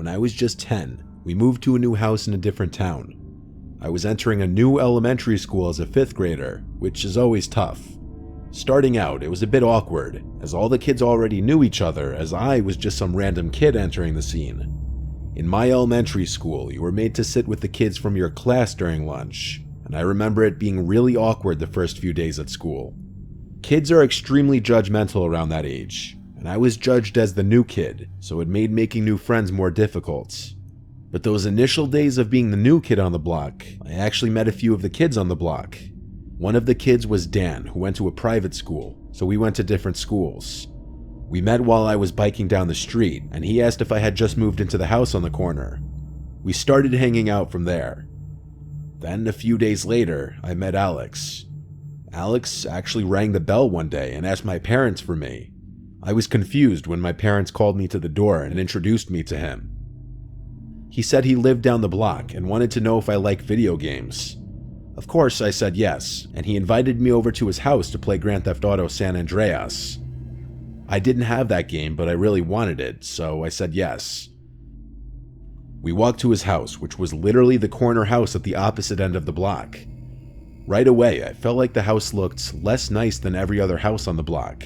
when I was just 10, we moved to a new house in a different town. I was entering a new elementary school as a 5th grader, which is always tough. Starting out, it was a bit awkward, as all the kids already knew each other, as I was just some random kid entering the scene. In my elementary school, you were made to sit with the kids from your class during lunch, and I remember it being really awkward the first few days at school. Kids are extremely judgmental around that age, and I was judged as the new kid, so it made making new friends more difficult. But those initial days of being the new kid on the block, I actually met a few of the kids on the block. One of the kids was Dan, who went to a private school, so we went to different schools. We met while I was biking down the street, and he asked if I had just moved into the house on the corner. We started hanging out from there. Then, a few days later, I met Alex. Alex actually rang the bell one day and asked my parents for me. I was confused when my parents called me to the door and introduced me to him. He said he lived down the block and wanted to know if I liked video games. Of course, I said yes, and he invited me over to his house to play Grand Theft Auto San Andreas. I didn't have that game, but I really wanted it, so I said yes. We walked to his house, which was literally the corner house at the opposite end of the block. Right away, I felt like the house looked less nice than every other house on the block.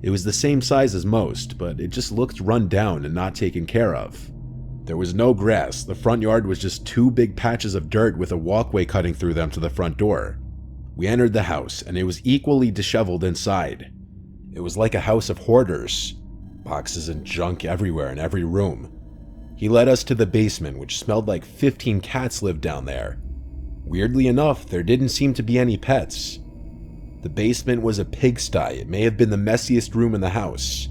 It was the same size as most, but it just looked run down and not taken care of. There was no grass. The front yard was just 2 big patches of dirt with a walkway cutting through them to the front door. We entered the house, and it was equally disheveled inside. It was like a house of hoarders. Boxes and junk everywhere in every room. He led us to the basement, which smelled like 15 cats lived down there. Weirdly enough, there didn't seem to be any pets. The basement was a pigsty. It may have been the messiest room in the house.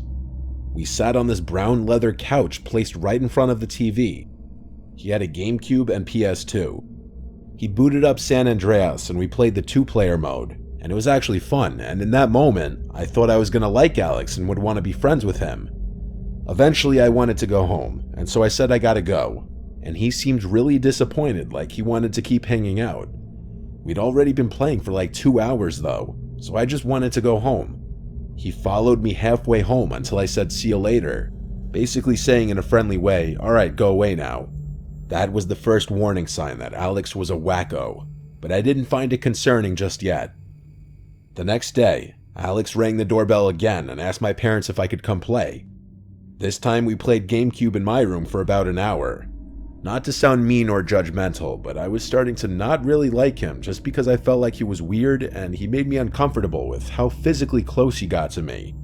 We sat on this brown leather couch placed right in front of the TV. He had a GameCube and PS2. He booted up San Andreas and we played the 2-player mode, and it was actually fun, and in that moment, I thought I was gonna like Alex and would want to be friends with him. Eventually, I wanted to go home, and so I said I gotta go, and he seemed really disappointed, like he wanted to keep hanging out. We'd already been playing for like 2 hours though, so I just wanted to go home. He followed me halfway home until I said see you later, basically saying in a friendly way, alright, go away now. That was the first warning sign that Alex was a wacko, but I didn't find it concerning just yet. The next day, Alex rang the doorbell again and asked my parents if I could come play. This time we played GameCube in my room for about an hour. Not to sound mean or judgmental, but I was starting to not really like him just because I felt like he was weird and he made me uncomfortable with how physically close he got to me.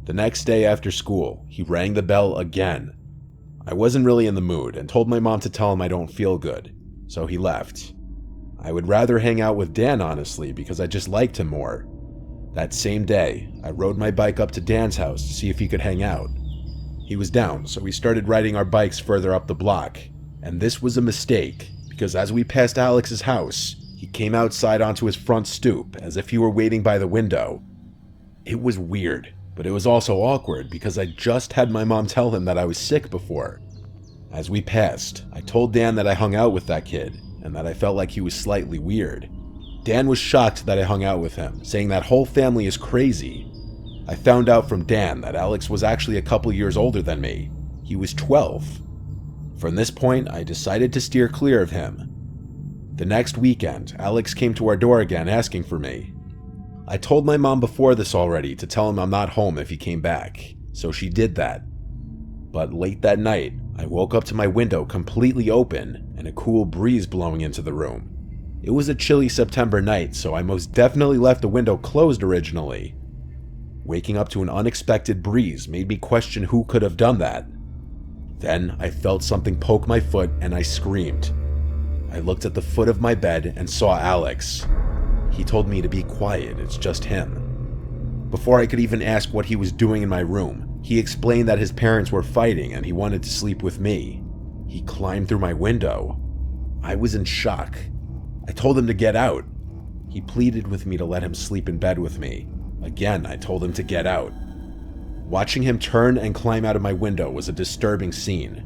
The next day after school, he rang the bell again. I wasn't really in the mood and told my mom to tell him I don't feel good, so he left. I would rather hang out with Dan honestly because I just liked him more. That same day, I rode my bike up to Dan's house to see if he could hang out. He was down, so we started riding our bikes further up the block. And this was a mistake, because as we passed Alex's house, he came outside onto his front stoop as if he were waiting by the window. It was weird, but it was also awkward because I just had my mom tell him that I was sick before. As we passed, I told Dan that I hung out with that kid, and that I felt like he was slightly weird. Dan was shocked that I hung out with him, saying that whole family is crazy. I found out from Dan that Alex was actually a couple years older than me. He was 12. From this point, I decided to steer clear of him. The next weekend, Alex came to our door again asking for me. I told my mom before this already to tell him I'm not home if he came back, so she did that. But late that night, I woke up to my window completely open and a cool breeze blowing into the room. It was a chilly September night, so I most definitely left the window closed originally. Waking up to an unexpected breeze made me question who could have done that. Then I felt something poke my foot and I screamed. I looked at the foot of my bed and saw Alex. He told me to be quiet, it's just him. Before I could even ask what he was doing in my room, he explained that his parents were fighting and he wanted to sleep with me. He climbed through my window. I was in shock. I told him to get out. He pleaded with me to let him sleep in bed with me. Again, I told him to get out. Watching him turn and climb out of my window was a disturbing scene.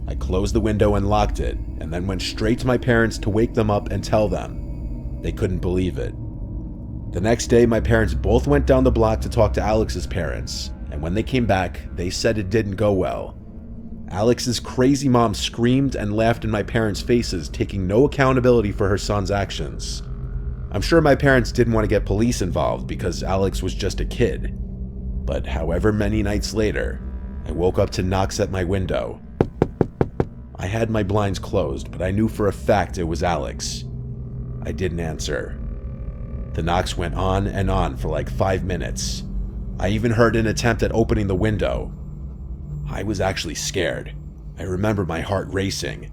I closed the window and locked it, and then went straight to my parents to wake them up and tell them. They couldn't believe it. The next day, my parents both went down the block to talk to Alex's parents, and when they came back, they said it didn't go well. Alex's crazy mom screamed and laughed in my parents' faces, taking no accountability for her son's actions. I'm sure my parents didn't want to get police involved because Alex was just a kid. But however many nights later, I woke up to knocks at my window. I had my blinds closed, but I knew for a fact it was Alex. I didn't answer. The knocks went on and on for like 5 minutes. I even heard an attempt at opening the window. I was actually scared. I remember my heart racing.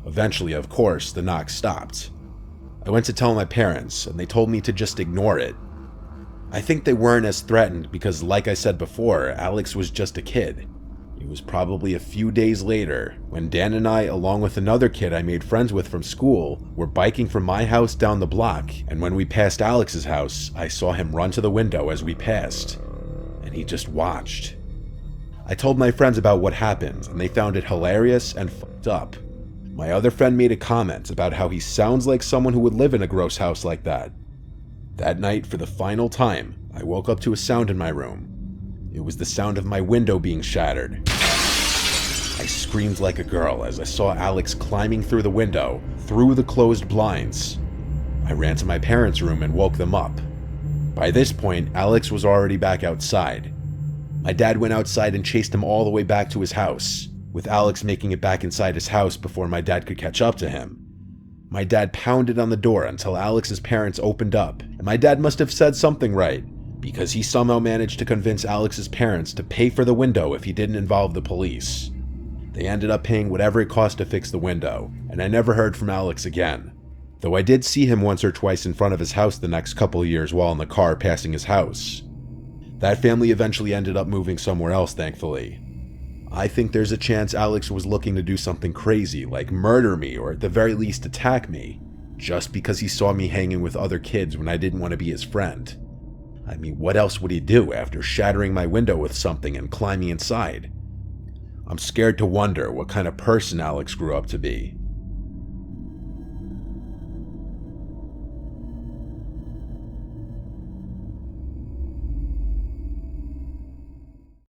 Eventually, of course, the knocks stopped. I went to tell my parents, and they told me to just ignore it. I think they weren't as threatened because, like I said before, Alex was just a kid. It was probably a few days later when Dan and I, along with another kid I made friends with from school, were biking from my house down the block, and when we passed Alex's house, I saw him run to the window as we passed, and he just watched. I told my friends about what happened, and they found it hilarious and fucked up. My other friend made a comment about how he sounds like someone who would live in a gross house like that. That night, for the final time, I woke up to a sound in my room. It was the sound of my window being shattered. I screamed like a girl as I saw Alex climbing through the window, through the closed blinds. I ran to my parents' room and woke them up. By this point, Alex was already back outside. My dad went outside and chased him all the way back to his house, with Alex making it back inside his house before my dad could catch up to him. My dad pounded on the door until Alex's parents opened up, and my dad must have said something right, because he somehow managed to convince Alex's parents to pay for the window if he didn't involve the police. They ended up paying whatever it cost to fix the window, and I never heard from Alex again. Though I did see him once or twice in front of his house the next couple of years while in the car passing his house. That family eventually ended up moving somewhere else, thankfully. I think there's a chance Alex was looking to do something crazy, like murder me or at the very least attack me, just because he saw me hanging with other kids when I didn't want to be his friend. I mean, what else would he do after shattering my window with something and climbing inside? I'm scared to wonder what kind of person Alex grew up to be.